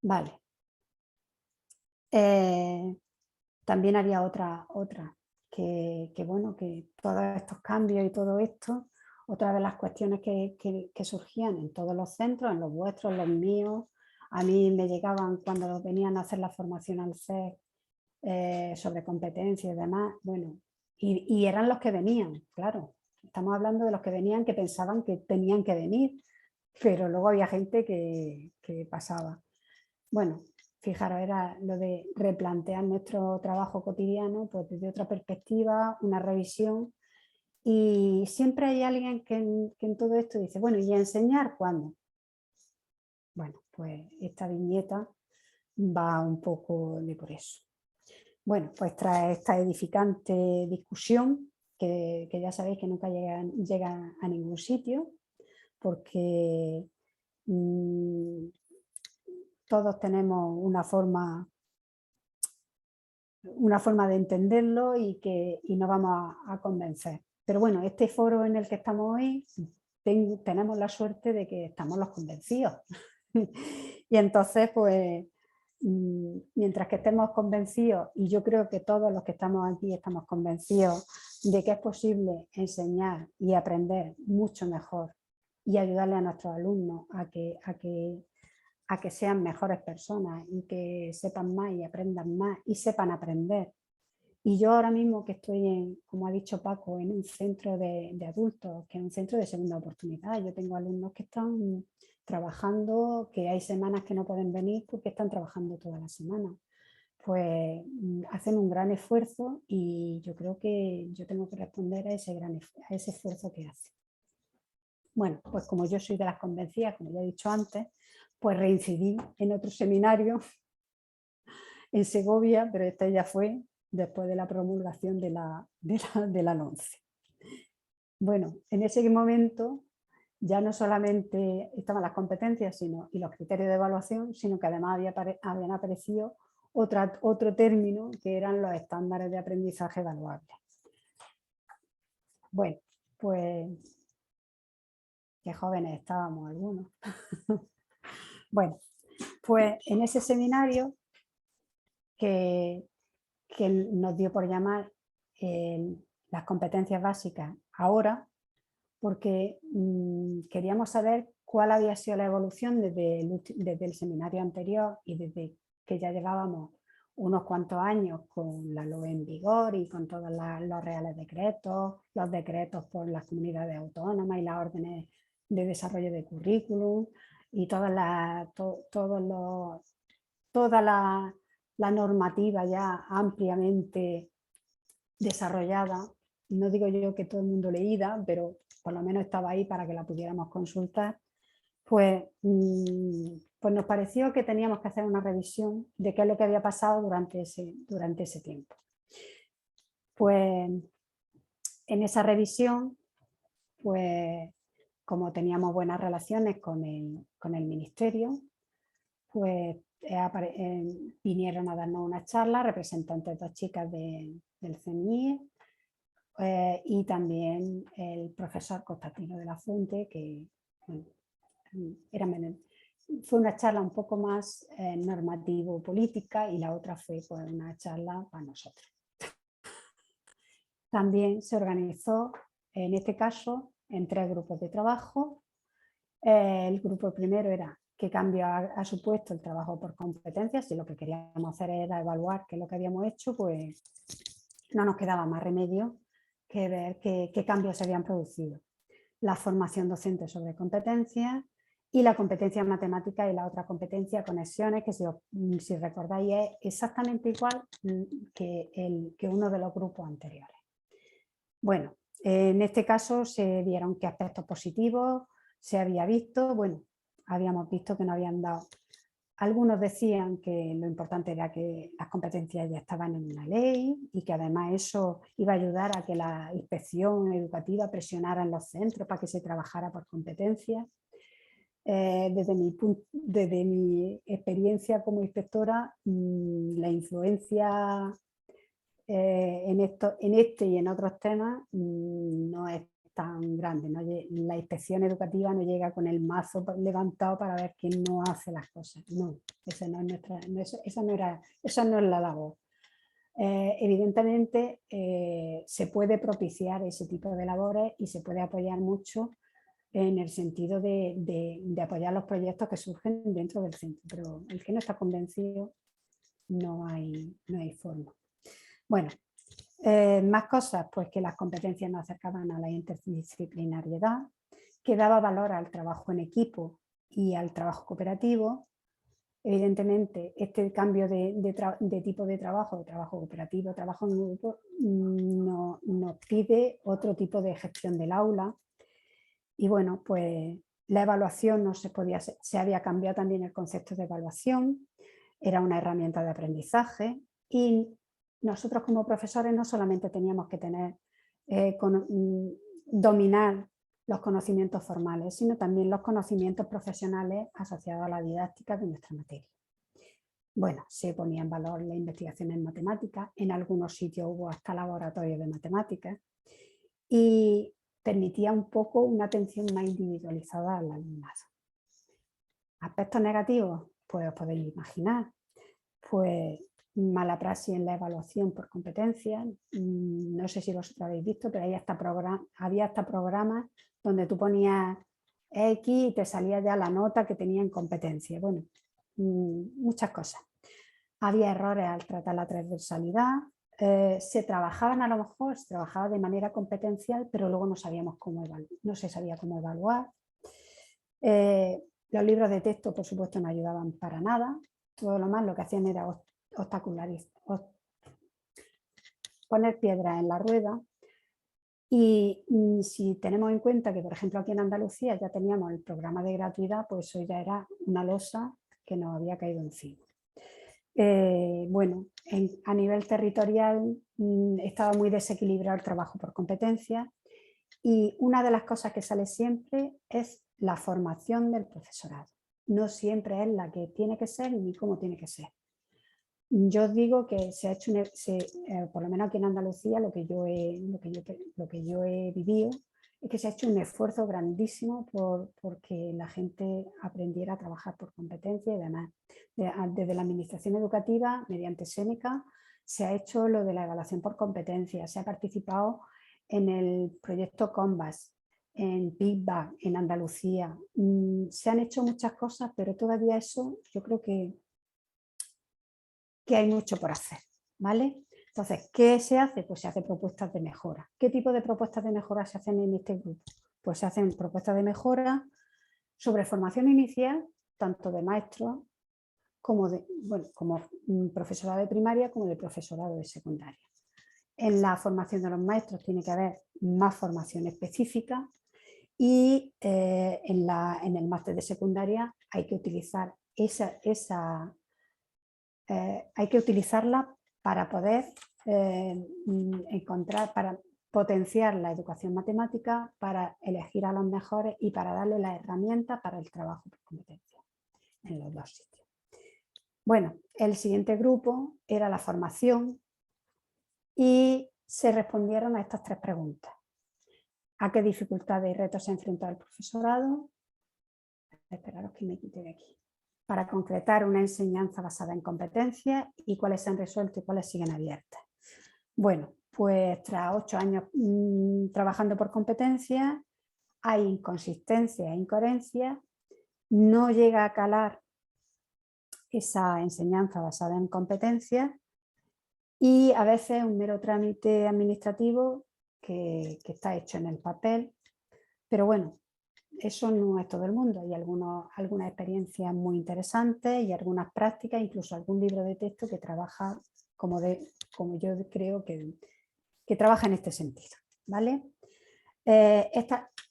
Vale. También había otra que bueno, que todos estos cambios y todo esto, otra de las cuestiones que surgían en todos los centros, en los vuestros, en los míos, a mí me llegaban cuando venían a hacer la formación al CES sobre competencias y demás, bueno, y eran los que venían, claro, estamos hablando de los que venían que pensaban que tenían que venir, pero luego había gente que pasaba. Bueno, fijaros, era lo de replantear nuestro trabajo cotidiano pues desde otra perspectiva, una revisión, y siempre hay alguien que en todo esto dice, bueno, ¿y a enseñar cuándo? Bueno, pues esta viñeta va un poco de por eso. Bueno, pues tras esta edificante discusión, que ya sabéis que nunca llega a ningún sitio, porque todos tenemos una forma de entenderlo y no vamos a convencer. Pero bueno, este foro en el que estamos hoy, tenemos la suerte de que estamos los convencidos. Y entonces, pues, mientras que estemos convencidos, y yo creo que todos los que estamos aquí estamos convencidos de que es posible enseñar y aprender mucho mejor y ayudarle a nuestros alumnos a que sean mejores personas y que sepan más y aprendan más y sepan aprender. Y yo ahora mismo que estoy, como ha dicho Paco, en un centro de adultos, que es un centro de segunda oportunidad, yo tengo alumnos que están trabajando, que hay semanas que no pueden venir porque están trabajando toda la semana. Pues hacen un gran esfuerzo y yo creo que yo tengo que responder a ese esfuerzo que hacen. Bueno, pues como yo soy de las convencidas, como ya he dicho antes, pues reincidí en otro seminario en Segovia, pero esta ya fue después de la promulgación de la LOMCE. Bueno, en ese momento ya no solamente estaban las competencias y los criterios de evaluación, sino que además habían aparecido otro término que eran los estándares de aprendizaje evaluables. Bueno, pues qué jóvenes estábamos algunos. Bueno, pues en ese seminario que nos dio por llamar las competencias básicas ahora, porque queríamos saber cuál había sido la evolución desde el seminario anterior y desde que ya llevábamos unos cuantos años con la LOE en vigor y con todos los reales decretos, los decretos por las comunidades autónomas y las órdenes de desarrollo de currículum y toda la normativa ya ampliamente desarrollada. No digo yo que todo el mundo leída, pero por lo menos estaba ahí para que la pudiéramos consultar. Pues nos pareció que teníamos que hacer una revisión de qué es lo que había pasado durante ese tiempo. Pues en esa revisión, pues como teníamos buenas relaciones con el ministerio, pues vinieron a darnos una charla representantes de chicas del CNIE y también el profesor Constantino de la Fuente, que bueno, fue una charla un poco más normativo-política y la otra fue pues, una charla para nosotros. También se organizó, en este caso, en 3 grupos de trabajo. El grupo primero era qué cambio ha supuesto el trabajo por competencias. Si lo que queríamos hacer era evaluar qué es lo que habíamos hecho, pues no nos quedaba más remedio que ver qué cambios se habían producido. La formación docente sobre competencias y la competencia en matemática y la otra competencia, conexiones, que si recordáis es exactamente igual que uno de los grupos anteriores. Bueno, en este caso se vieron qué aspectos positivos se había visto. Bueno, habíamos visto que no habían dado. Algunos decían que lo importante era que las competencias ya estaban en una ley y que además eso iba a ayudar a que la inspección educativa presionara en los centros para que se trabajara por competencias. Desde mi experiencia como inspectora, la influencia en este y en otros temas no es tan grande, ¿no? La inspección educativa no llega con el mazo levantado para ver quién no hace las cosas. No, esa no es la labor. Evidentemente se puede propiciar ese tipo de labores y se puede apoyar mucho en el sentido de apoyar los proyectos que surgen dentro del centro, pero el que no está convencido no hay forma. Bueno, más cosas, pues que las competencias nos acercaban a la interdisciplinariedad, que daba valor al trabajo en equipo y al trabajo cooperativo. Evidentemente, este cambio de tipo de trabajo cooperativo, trabajo en grupo, nos pide otro tipo de gestión del aula. Y bueno, pues la evaluación no se había cambiado también el concepto de evaluación, era una herramienta de aprendizaje y nosotros como profesores no solamente teníamos que dominar los conocimientos formales, sino también los conocimientos profesionales asociados a la didáctica de nuestra materia. Bueno, se ponía en valor la investigación en matemáticas, en algunos sitios hubo hasta laboratorios de matemáticas y permitía un poco una atención más individualizada al alumnado. ¿Aspectos negativos? Pues os podéis imaginar. Pues mala praxis en la evaluación por competencias. No sé si vosotros habéis visto, pero había hasta programas donde tú ponías X y te salía ya la nota que tenía en competencia. Bueno, muchas cosas. Había errores al tratar la transversalidad. Se trabajaban a lo mejor, se trabajaba de manera competencial, pero luego no se sabía cómo evaluar. Los libros de texto, por supuesto, no ayudaban para nada. Todo lo más lo que hacían era poner piedras en la rueda. Y si tenemos en cuenta que, por ejemplo, aquí en Andalucía ya teníamos el programa de gratuidad, pues eso ya era una losa que nos había caído encima. Bueno, a nivel territorial estaba muy desequilibrado el trabajo por competencias Y una de las cosas que sale siempre es la formación del profesorado. No siempre es la que tiene que ser ni cómo tiene que ser. Yo os digo que se ha hecho, por lo menos aquí en Andalucía, lo que yo he vivido, es que se ha hecho un esfuerzo grandísimo porque la gente aprendiera a trabajar por competencia y demás. Desde la administración educativa, mediante Séneca, se ha hecho lo de la evaluación por competencia, se ha participado en el proyecto Combas, en PICBA, en Andalucía. Se han hecho muchas cosas, pero todavía eso yo creo que hay mucho por hacer, ¿vale? Entonces, ¿qué se hace? Pues se hacen propuestas de mejora. ¿Qué tipo de propuestas de mejora se hacen en este grupo? Pues se hacen propuestas de mejora sobre formación inicial, tanto de maestros como profesorado de primaria como de profesorado de secundaria. En la formación de los maestros tiene que haber más formación específica y en el máster de secundaria hay que utilizar hay que utilizarla para poder para potenciar la educación matemática, para elegir a los mejores y para darle las herramientas para el trabajo por competencia en los dos sitios. Bueno, el siguiente grupo era la formación y se respondieron a estas 3 preguntas. ¿A qué dificultades y retos se ha enfrentado el profesorado? Esperaros que me quite de aquí. Para concretar una enseñanza basada en competencias y cuáles se han resuelto y cuáles siguen abiertas. Bueno, pues tras 8 años trabajando por competencias, hay inconsistencias e incoherencias, no llega a calar esa enseñanza basada en competencias y a veces un mero trámite administrativo que está hecho en el papel, pero bueno, eso no es todo el mundo, hay algunas experiencias muy interesantes y algunas prácticas, incluso algún libro de texto que trabaja como yo creo que trabaja en este sentido, ¿vale?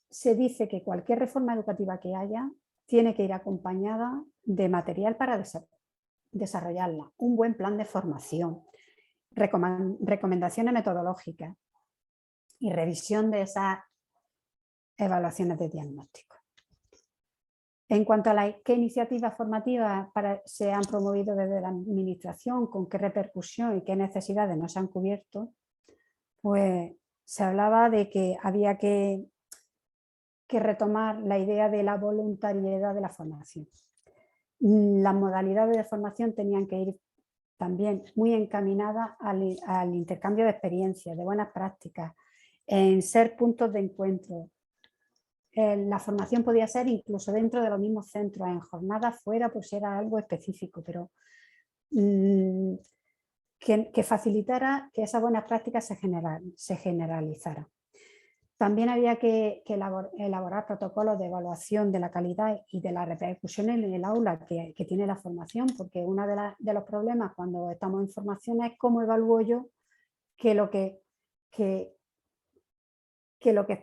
Se dice que cualquier reforma educativa que haya tiene que ir acompañada de material para desarrollarla, un buen plan de formación, recomendaciones metodológicas y revisión de esas evaluaciones de diagnóstico. En cuanto a qué iniciativas formativas se han promovido desde la administración, con qué repercusión y qué necesidades no se han cubierto, pues se hablaba de que había que retomar la idea de la voluntariedad de la formación. Las modalidades de formación tenían que ir también muy encaminadas al intercambio de experiencias, de buenas prácticas, en ser puntos de encuentro. La formación podía ser incluso dentro de los mismos centros, en jornadas fuera, pues era algo específico, pero que facilitara que esas buenas prácticas se generalizaran. También había que elaborar protocolos de evaluación de la calidad y de la repercusión en el aula que tiene la formación, porque uno de los problemas cuando estamos en formación es cómo evalúo yo que lo que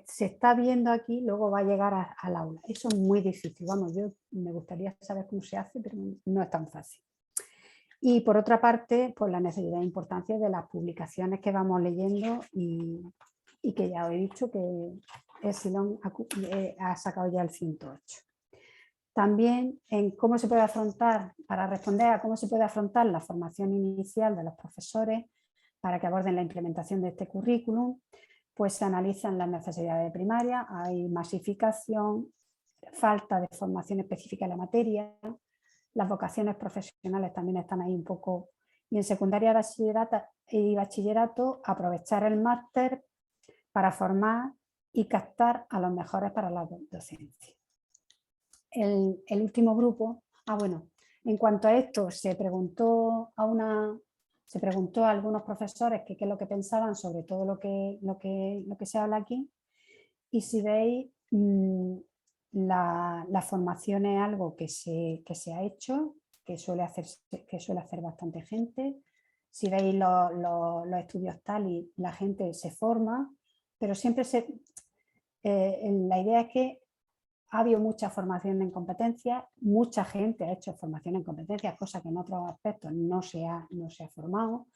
se está viendo aquí luego va a llegar al aula. Eso es muy difícil. Vamos, yo me gustaría saber cómo se hace, pero no es tan fácil. Y por otra parte, pues la necesidad e importancia de las publicaciones que vamos leyendo y que ya os he dicho que Epsilon ha sacado ya el 108. También en cómo se puede afrontar, para responder a cómo se puede afrontar la formación inicial de los profesores para que aborden la implementación de este currículum, pues se analizan las necesidades de primaria, hay masificación, falta de formación específica en la materia, las vocaciones profesionales también están ahí un poco, y en secundaria y bachillerato aprovechar el máster para formar y captar a los mejores para la docencia. El último grupo, bueno, en cuanto a esto se preguntó a algunos profesores qué es lo que pensaban sobre todo lo que se habla aquí, y si veis la formación es algo que se ha hecho, que suele hacer bastante gente. Si veis los estudios TALI, la gente se forma, pero siempre la idea es que ha habido mucha formación en competencias, mucha gente ha hecho formación en competencias, cosa que en otros aspectos no se ha formado,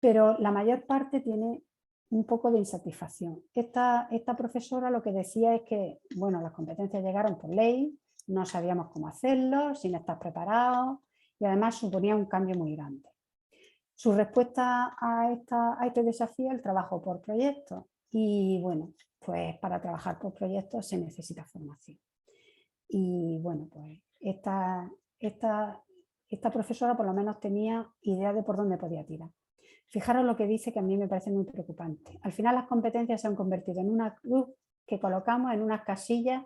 pero la mayor parte tiene un poco de insatisfacción. Esta profesora lo que decía es que, bueno, las competencias llegaron por ley, no sabíamos cómo hacerlo, sin estar preparados, y además suponía un cambio muy grande. Su respuesta a este desafío es el trabajo por proyectos. Y bueno, pues para trabajar por proyectos se necesita formación. Y bueno, pues esta profesora por lo menos tenía idea de por dónde podía tirar. Fijaros lo que dice, que a mí me parece muy preocupante. Al final las competencias se han convertido en una cruz que colocamos en unas casillas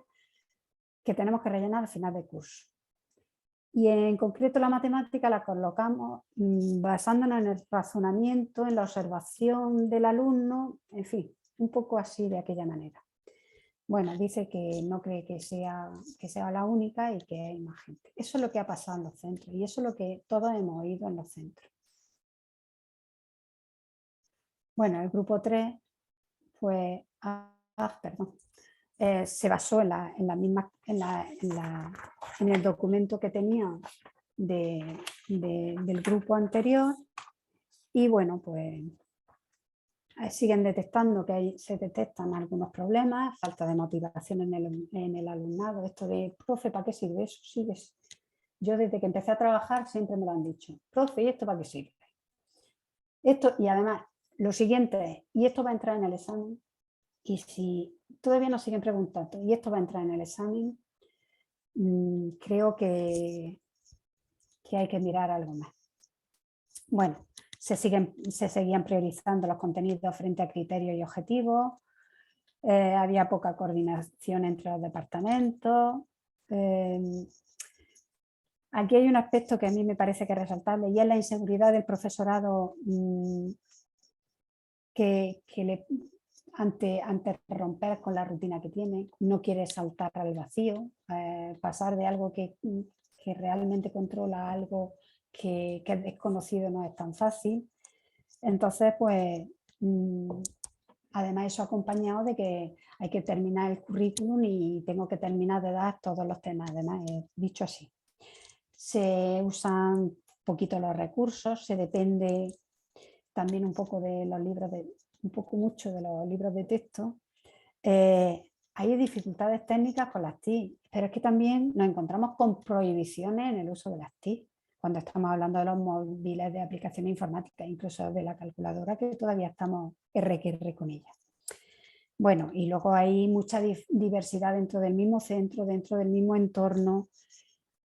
que tenemos que rellenar al final del curso. Y en concreto la matemática la colocamos basándonos en el razonamiento, en la observación del alumno, en fin, un poco así de aquella manera. Bueno, dice que no cree que sea la única y que hay más gente. Eso es lo que ha pasado en los centros y eso es lo que todos hemos oído en los centros. Bueno, el grupo 3 pues, se basó en el documento que tenía del grupo anterior y bueno, pues siguen detectando que se detectan algunos problemas, falta de motivación en el alumnado, esto de, profe, ¿para qué sirve eso? Sigues. Yo desde que empecé a trabajar siempre me lo han dicho, profe, ¿y esto para qué sirve? Esto, y además, lo siguiente es, ¿y esto va a entrar en el examen? Y si todavía nos siguen preguntando, ¿y esto va a entrar en el examen? Creo que hay que mirar algo más. Bueno, se seguían priorizando los contenidos frente a criterios y objetivos, había poca coordinación entre los departamentos. Aquí hay un aspecto que a mí me parece que es resaltable y es la inseguridad del profesorado que ante romper con la rutina que tiene, no quiere saltar al vacío, pasar de algo que realmente controla a algo que es desconocido no es tan fácil. Entonces, pues, además eso acompañado de que hay que terminar el currículum y tengo que terminar de dar todos los temas, además, dicho así. Se usan poquito los recursos, se depende también un poco de los libros mucho de los libros de texto. Hay dificultades técnicas con las TIC, pero es que también nos encontramos con prohibiciones en el uso de las TIC, cuando estamos hablando de los móviles de aplicaciones informáticas, incluso de la calculadora, que todavía estamos RQR con ella. Bueno, y luego hay mucha diversidad dentro del mismo centro, dentro del mismo entorno.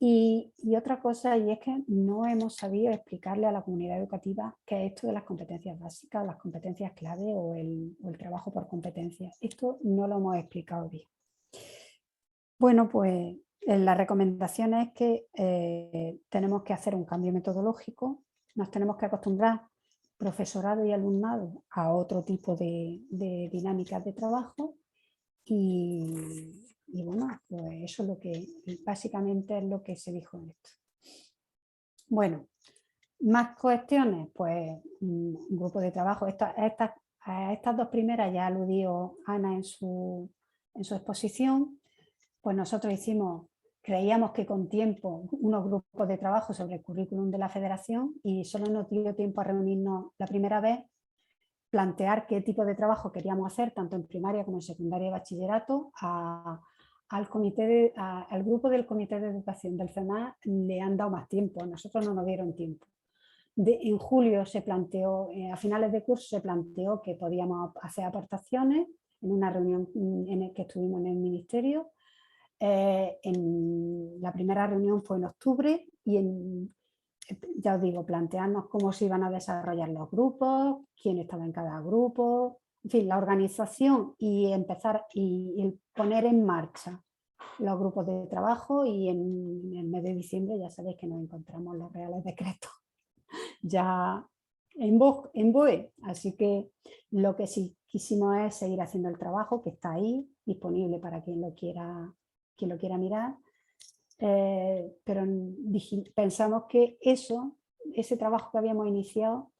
Y otra cosa, y es que no hemos sabido explicarle a la comunidad educativa qué es esto de las competencias básicas, las competencias clave o el trabajo por competencias. Esto no lo hemos explicado bien. Bueno, pues la recomendación es que tenemos que hacer un cambio metodológico, nos tenemos que acostumbrar, profesorado y alumnado, a otro tipo de dinámicas de trabajo y bueno, pues eso es lo que básicamente es lo que se dijo en esto. Bueno, más cuestiones, pues un grupo de trabajo. A estas dos primeras ya aludió Ana en su exposición. Pues nosotros creíamos que con tiempo unos grupos de trabajo sobre el currículum de la federación y solo nos dio tiempo a reunirnos la primera vez, plantear qué tipo de trabajo queríamos hacer, tanto en primaria como en secundaria y bachillerato. Al grupo del Comité de Educación del CEMAS le han dado más tiempo, a nosotros no nos dieron tiempo. En julio se planteó, a finales de curso se planteó que podíamos hacer aportaciones en una reunión que estuvimos en el ministerio. La primera reunión fue en octubre y ya os digo, plantearnos cómo se iban a desarrollar los grupos, quién estaba en cada grupo, en fin, la organización y empezar y poner en marcha los grupos de trabajo y en el mes de diciembre ya sabéis que nos encontramos los reales decretos ya en BOE, así que lo que sí quisimos es seguir haciendo el trabajo que está ahí, disponible para quien lo quiera mirar, pero pensamos que ese trabajo que habíamos iniciado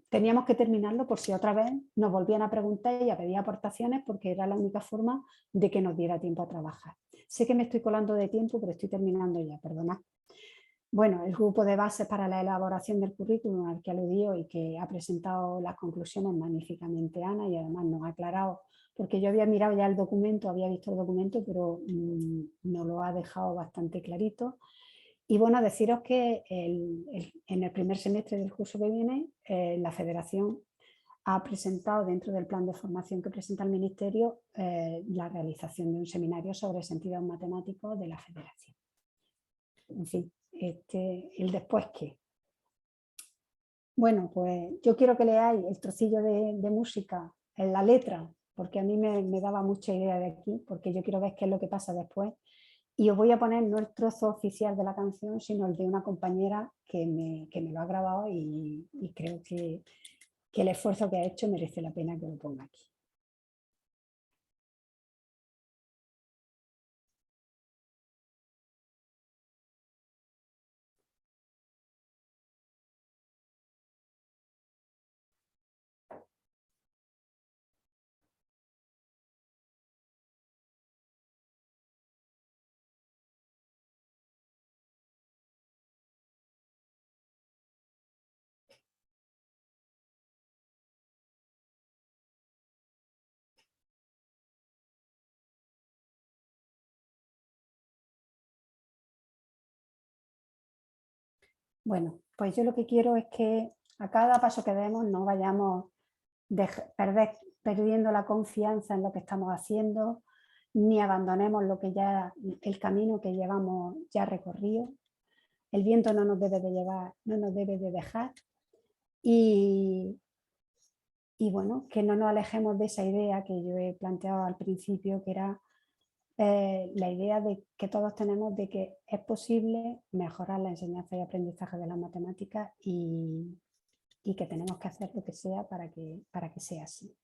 teníamos que terminarlo por si otra vez nos volvían a preguntar y a pedir aportaciones, porque era la única forma de que nos diera tiempo a trabajar. Sé que me estoy colando de tiempo, pero estoy terminando ya, perdonad. Bueno, el grupo de bases para la elaboración del currículum al que aludió y que ha presentado las conclusiones magníficamente Ana, y además nos ha aclarado, porque yo había mirado ya el documento, había visto el documento, pero nos lo ha dejado bastante clarito. Y bueno, deciros que en el primer semestre del curso que viene, la Federación ha presentado dentro del plan de formación que presenta el Ministerio la realización de un seminario sobre sentidos matemáticos de la Federación. En fin, el después qué. Bueno, pues yo quiero que leáis el trocillo de música en la letra, porque a mí me daba mucha idea de aquí, porque yo quiero ver qué es lo que pasa después. Y os voy a poner no el trozo oficial de la canción, sino el de una compañera que me lo ha grabado y creo que el esfuerzo que ha hecho merece la pena que lo ponga aquí. Bueno, pues yo lo que quiero es que a cada paso que demos no vayamos perdiendo la confianza en lo que estamos haciendo, ni abandonemos el camino que llevamos ya recorrido. El viento no nos debe de llevar, no nos debe de dejar. Y bueno, que no nos alejemos de esa idea que yo he planteado al principio, que era la idea de que todos tenemos de que es posible mejorar la enseñanza y aprendizaje de las matemáticas y que tenemos que hacer lo que sea para que sea así.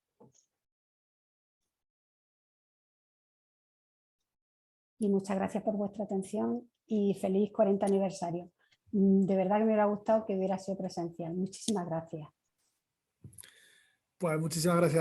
Y muchas gracias por vuestra atención y feliz 40 aniversario. De verdad que me hubiera gustado que hubiera sido presencial. Muchísimas gracias. Pues muchísimas gracias.